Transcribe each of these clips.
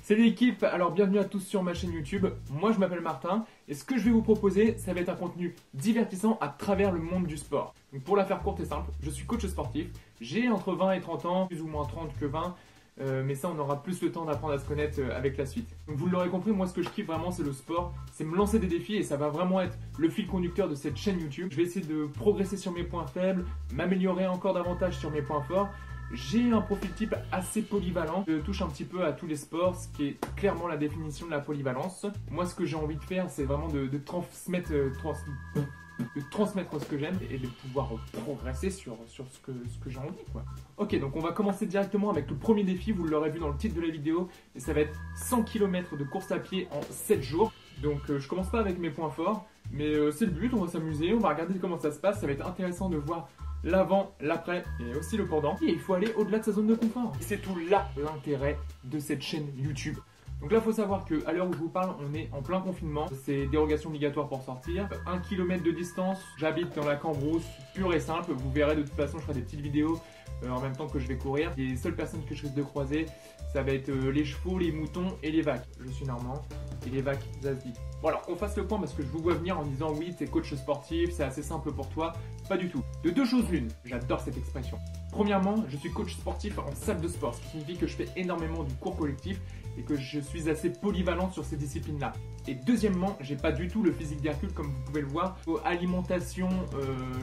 Salut l'équipe, alors bienvenue à tous sur ma chaîne YouTube. Moi je m'appelle Martin et ce que je vais vous proposer, ça va être un contenu divertissant à travers le monde du sport. Donc pour la faire courte et simple, je suis coach sportif, j'ai entre 20 et 30 ans, plus ou moins 30 que 20. Mais ça on aura plus le temps d'apprendre à se connaître avec la suite. Donc vous l'aurez compris, moi ce que je kiffe vraiment c'est le sport, c'est me lancer des défis et ça va vraiment être le fil conducteur de cette chaîne YouTube. Je vais essayer de progresser sur mes points faibles, m'améliorer encore davantage sur mes points forts. J'ai un profil type assez polyvalent, je touche un petit peu à tous les sports, ce qui est clairement la définition de la polyvalence. Moi ce que j'ai envie de faire c'est vraiment de transmettre ce que j'aime et de pouvoir progresser sur ce que j'ai envie, quoi. Ok, donc on va commencer directement avec le premier défi, vous l'aurez vu dans le titre de la vidéo, et ça va être 100 km de course à pied en 7 jours. Donc je commence pas avec mes points forts, mais c'est le but, on va s'amuser, on va regarder comment ça se passe, ça va être intéressant de voir l'avant, l'après et aussi le pendant. Et il faut aller au-delà de sa zone de confort. Et c'est tout là l'intérêt de cette chaîne YouTube. Donc là, il faut savoir qu'à l'heure où je vous parle, on est en plein confinement. C'est dérogation obligatoire pour sortir. 1 km de distance, j'habite dans la Cambrousse, pure et simple. Vous verrez de toute façon, je ferai des petites vidéos en même temps que je vais courir. Les seules personnes que je risque de croiser, ça va être les chevaux, les moutons et les vaches. Je suis normand et les vaches, ça se dit. Bon alors, qu'on fasse le point parce que je vous vois venir en disant oui, t'es coach sportif, c'est assez simple pour toi. Pas du tout. De deux choses l'une, j'adore cette expression. Premièrement, je suis coach sportif en salle de sport, ce qui signifie que je fais énormément du cours collectif et que je suis assez polyvalent sur ces disciplines-là. Et deuxièmement, j'ai pas du tout le physique d'Hercule comme vous pouvez le voir. Alimentation,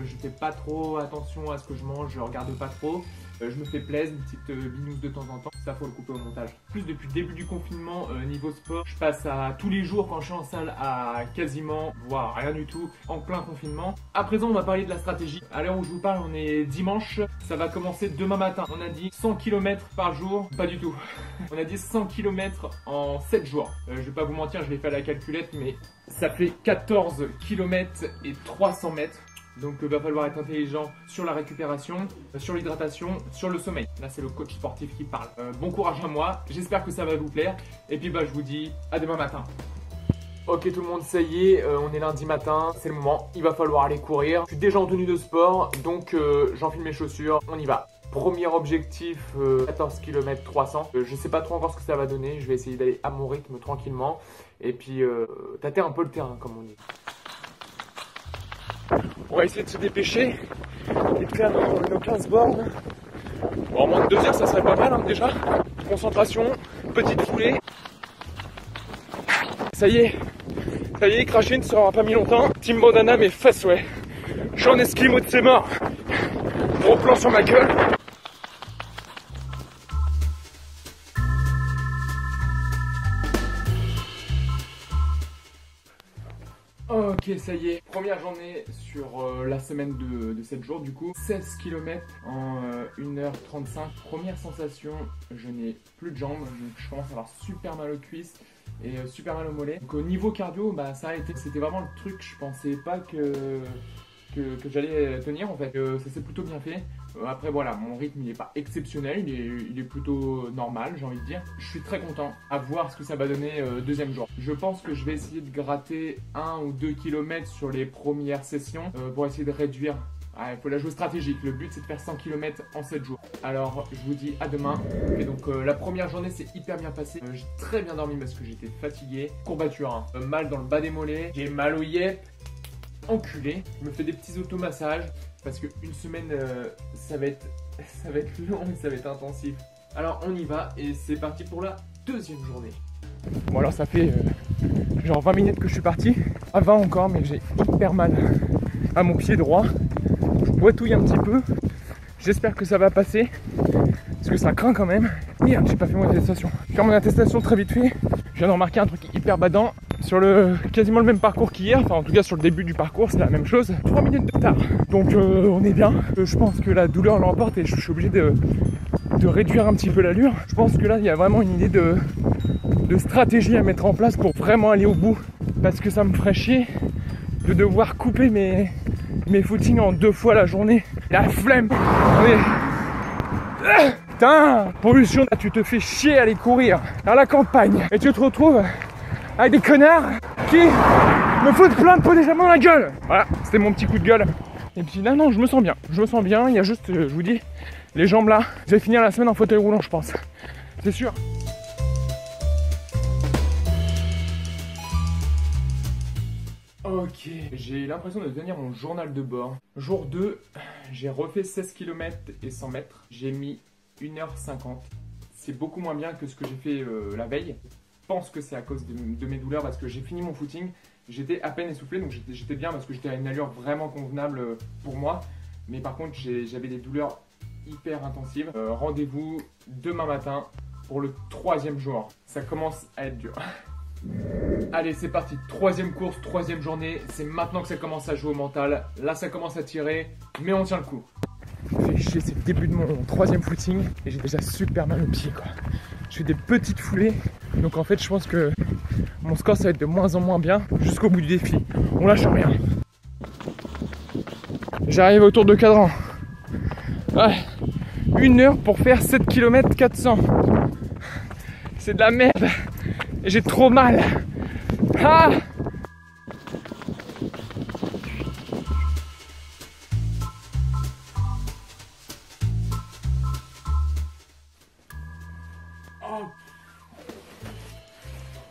je fais pas trop attention à ce que je mange, je regarde pas trop. Je me fais plaisir, une petite binouse de temps en temps, ça faut le couper au montage. Plus depuis le début du confinement, niveau sport, je passe à tous les jours quand je suis en salle à quasiment, voire rien du tout, en plein confinement. À présent, on va parler de la stratégie. À l'heure où je vous parle, on est dimanche, ça va commencer demain matin. On a dit 100 km par jour, pas du tout. On a dit 100 km en 7 jours. Je vais pas vous mentir, je l'ai fait à la calculette, mais ça fait 14 km et 300 mètres. Donc il va falloir être intelligent sur la récupération, sur l'hydratation, sur le sommeil. Là c'est le coach sportif qui parle. Bon courage à moi, j'espère que ça va vous plaire. Et puis je vous dis à demain matin. Ok tout le monde, ça y est, on est lundi matin, c'est le moment, il va falloir aller courir. Je suis déjà en tenue de sport, donc j'enfile mes chaussures, on y va. Premier objectif, 14 km 300. Je sais pas trop encore ce que ça va donner, je vais essayer d'aller à mon rythme tranquillement. Et puis tâter un peu le terrain comme on dit. On va essayer de se dépêcher et de faire nos 15 bornes. Bon, en moins de 2 heures, ça serait pas mal déjà. Concentration, petite foulée. Ça y est, Crashin ne sera pas mis longtemps. Team Bandana, mes fesses, ouais. Je suis en esquimau de ses morts. Gros plan sur ma gueule. Ok, ça y est, première journée sur la semaine de 7 jours du coup. 16 km en 1h35. Première sensation, je n'ai plus de jambes, donc je commence à avoir super mal aux cuisses et super mal aux mollets. Donc au niveau cardio, ça a été, c'était vraiment le truc, je pensais pas que j'allais tenir en fait. Ça s'est plutôt bien fait. Après voilà, mon rythme il n'est pas exceptionnel, il est plutôt normal j'ai envie de dire. Je suis très content à voir ce que ça va donner deuxième jour. Je pense que je vais essayer de gratter 1 ou 2 km sur les premières sessions pour essayer de réduire. Il faut la jouer stratégique, le but c'est de faire 100 km en 7 jours. Alors je vous dis à demain. Et donc la première journée s'est hyper bien passée. J'ai très bien dormi parce que j'étais fatigué. Courbature, hein. Mal dans le bas des mollets, j'ai mal au yep. Enculé, je me fais des petits automassages parce qu'une semaine ça va être long et ça va être intensif. Alors on y va et c'est parti pour la deuxième journée. Bon alors ça fait genre 20 minutes que je suis parti, à 20 encore mais j'ai hyper mal à mon pied droit. Je boitouille un petit peu, j'espère que ça va passer parce que ça craint quand même. Merde, j'ai pas fait mon attestation. Je vais faire mon attestation très vite fait. Je viens de remarquer un truc hyper badant. Sur quasiment le même parcours qu'hier, enfin en tout cas sur le début du parcours c'est la même chose, 3 minutes de retard. Donc on est bien, je pense que la douleur l'emporte et je suis obligé de réduire un petit peu l'allure. Je pense que là il y a vraiment une idée de stratégie à mettre en place pour vraiment aller au bout. Parce que ça me ferait chier de devoir couper mes footings en 2 fois la journée. La flemme. Putain, pollution, tu te fais chier à aller courir dans la campagne et tu te retrouves avec des connards qui me foutent plein de pots d'échappement dans la gueule. Voilà, c'était mon petit coup de gueule. Et puis là, non, je me sens bien. Il y a juste, je vous dis, les jambes là. Je vais finir la semaine en fauteuil roulant, je pense. C'est sûr. Ok, j'ai l'impression de tenir mon journal de bord. Jour 2, j'ai refait 16 km et 100 mètres. J'ai mis 1h50. C'est beaucoup moins bien que ce que j'ai fait la veille. Je pense que c'est à cause de mes douleurs parce que j'ai fini mon footing. J'étais à peine essoufflé, donc j'étais bien parce que j'étais à une allure vraiment convenable pour moi. Mais par contre, j'avais des douleurs hyper intensives. Rendez-vous demain matin pour le 3e jour. Ça commence à être dur. Allez, c'est parti, 3e course, 3e journée, c'est maintenant que ça commence à jouer au mental. Là, ça commence à tirer, mais on tient le coup. Fait chier, c'est le début de mon 3e footing et j'ai déjà super mal aux pieds, quoi. Je fais des petites foulées, donc en fait, je pense que mon score, ça va être de moins en moins bien jusqu'au bout du défi. On lâche rien. J'arrive autour de cadran. Ouais, 1 heure pour faire 7 km 400. C'est de la merde. Et j'ai trop mal. Ah! Oh.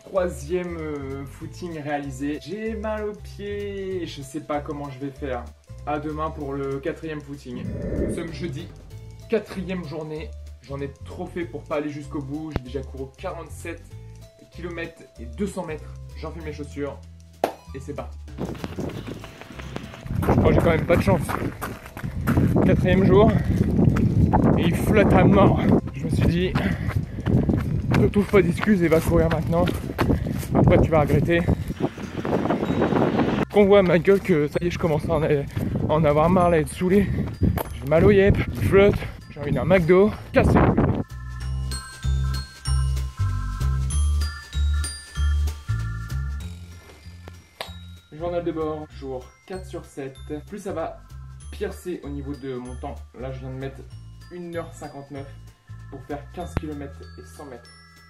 3e footing réalisé. J'ai mal aux pieds. Je sais pas comment je vais faire. À demain pour le 4e footing. Nous sommes jeudi. 4e journée. J'en ai trop fait pour pas aller jusqu'au bout. J'ai déjà couru 47 km et 200 mètres. J'enfile mes chaussures et c'est parti. Je crois que j'ai quand même pas de chance. 4e jour et il flotte à mort. Je me suis dit, ne trouve pas d'excuses et va courir maintenant. Après tu vas regretter. Qu'on voit à ma gueule que ça y est, je commence à en avoir marre là, être saoulé. J'ai mal au yep, il flotte, j'ai envie d'un McDo, cassé. Journal de bord, jour 4 sur 7. Plus ça va, pire c'est au niveau de mon temps. Là, je viens de mettre 1h59 pour faire 15 km et 100 mètres.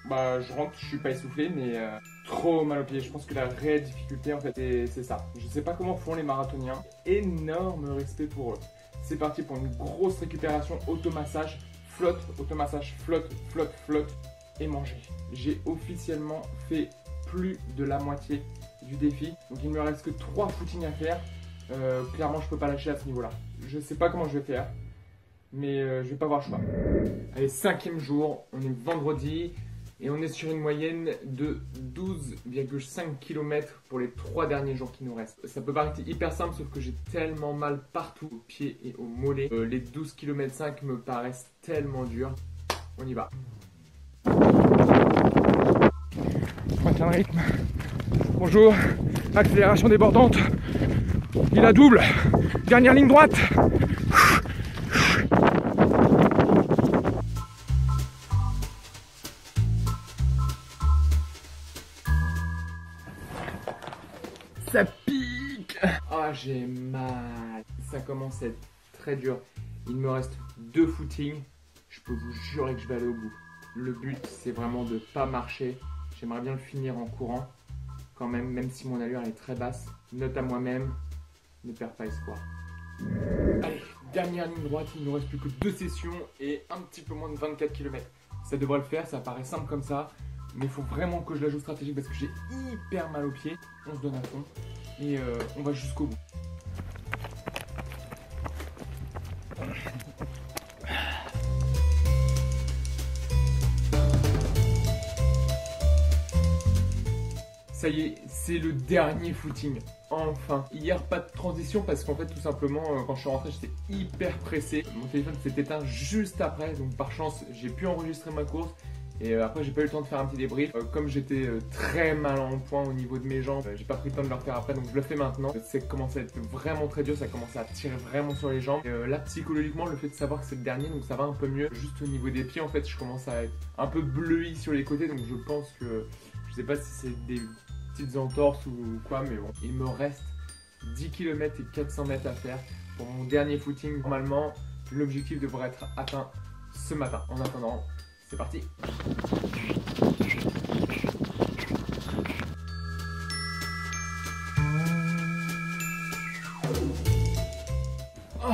Bah, je rentre, je suis pas essoufflé, mais trop mal aux pieds. Je pense que la réelle difficulté, en fait, c'est ça. Je sais pas comment font les marathoniens. Énorme respect pour eux. C'est parti pour une grosse récupération automassage. Flotte, automassage, flotte, flotte, flotte et manger. J'ai officiellement fait plus de la moitié du défi. Donc il me reste que 3 footings à faire. Clairement je peux pas lâcher à ce niveau là. Je sais pas comment je vais faire, mais je vais pas avoir le choix. Allez, 5e jour, on est vendredi et on est sur une moyenne de 12,5 km pour les 3 derniers jours qui nous restent. Ça peut paraître hyper simple, sauf que j'ai tellement mal partout, aux pieds et aux mollets. Les 12 km 5 me paraissent tellement durs. On y va. On maintient le rythme. Bonjour, accélération débordante. Il a double. Dernière ligne droite. Ça pique. Ah, j'ai mal. Ça commence à être très dur. Il me reste 2 footings. Je peux vous jurer que je vais aller au bout. Le but, c'est vraiment de ne pas marcher. J'aimerais bien le finir en courant. Quand même si mon allure est très basse. Note à moi-même, ne perds pas espoir. Allez, dernière ligne droite. Il ne nous reste plus que 2 sessions et un petit peu moins de 24 km. Ça devrait le faire, ça paraît simple comme ça. Mais il faut vraiment que je la joue stratégique parce que j'ai hyper mal aux pieds. On se donne à fond et on va jusqu'au bout. Ça y est, c'est le dernier footing. Enfin. Hier, pas de transition parce qu'en fait, tout simplement, quand je suis rentré, j'étais hyper pressé. Mon téléphone s'est éteint juste après, donc par chance, j'ai pu enregistrer ma course. Et après, j'ai pas eu le temps de faire un petit débrief. Comme j'étais très mal en point au niveau de mes jambes, j'ai pas pris le temps de le refaire après, donc je le fais maintenant. C'est commencé à être vraiment très dur, ça commence à tirer vraiment sur les jambes. Là, psychologiquement, le fait de savoir que c'est le dernier, donc ça va un peu mieux. Juste au niveau des pieds, en fait, je commence à être un peu bleui sur les côtés, donc je pense que, je sais pas si c'est des petites entorses ou quoi, mais bon. Il me reste 10 km et 400 mètres à faire pour mon dernier footing. Normalement, l'objectif devrait être atteint ce matin. En attendant, c'est parti. Oh.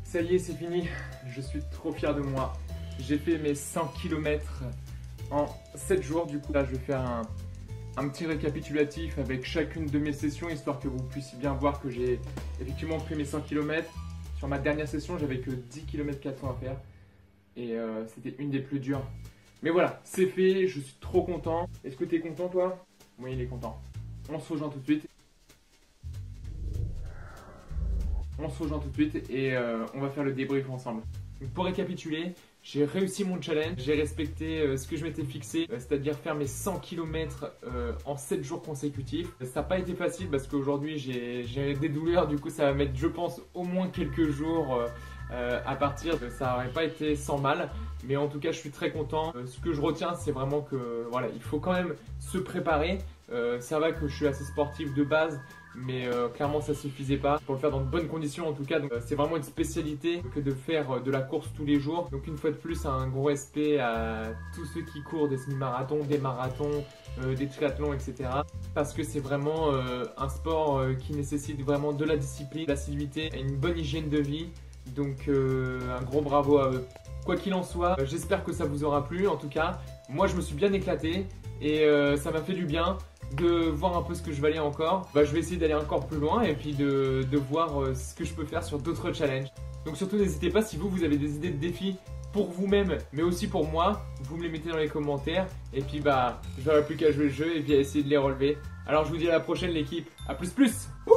Ça y est, c'est fini. Je suis trop fier de moi. J'ai fait mes 100 km en 7 jours. Du coup, là, je vais faire un petit récapitulatif avec chacune de mes sessions, histoire que vous puissiez bien voir que j'ai effectivement pris mes 100 km. Sur ma dernière session, j'avais que 10 km 400 à faire. Et c'était une des plus dures. Mais voilà, c'est fait, je suis trop content. Est-ce que tu es content toi? Oui, il est content. On se rejoint tout de suite. Et on va faire le débrief ensemble. Donc pour récapituler, j'ai réussi mon challenge, j'ai respecté ce que je m'étais fixé, c'est-à-dire faire mes 100 km en 7 jours consécutifs. Ça n'a pas été facile parce qu'aujourd'hui j'ai des douleurs, du coup ça va mettre je pense au moins quelques jours à partir. Ça n'aurait pas été sans mal, mais en tout cas je suis très content. Ce que je retiens c'est vraiment que voilà, il faut quand même se préparer. Ça va que je suis assez sportif de base, mais clairement ça suffisait pas pour le faire dans de bonnes conditions en tout cas. Donc c'est vraiment une spécialité que de faire de la course tous les jours. Donc une fois de plus un gros respect à tous ceux qui courent des semi-marathons, des marathons, des triathlons, etc. Parce que c'est vraiment un sport qui nécessite vraiment de la discipline, de l'assiduité et une bonne hygiène de vie. Donc un gros bravo à eux. Quoi qu'il en soit, j'espère que ça vous aura plu. En tout cas, moi je me suis bien éclaté et ça m'a fait du bien de voir un peu ce que je valais encore. Je vais essayer d'aller encore plus loin et puis de voir ce que je peux faire sur d'autres challenges. Donc surtout n'hésitez pas, si vous avez des idées de défis pour vous-même mais aussi pour moi, vous me les mettez dans les commentaires et puis je n'aurai plus qu'à jouer le jeu et puis à essayer de les relever. Alors je vous dis à la prochaine l'équipe, à plus. Pouh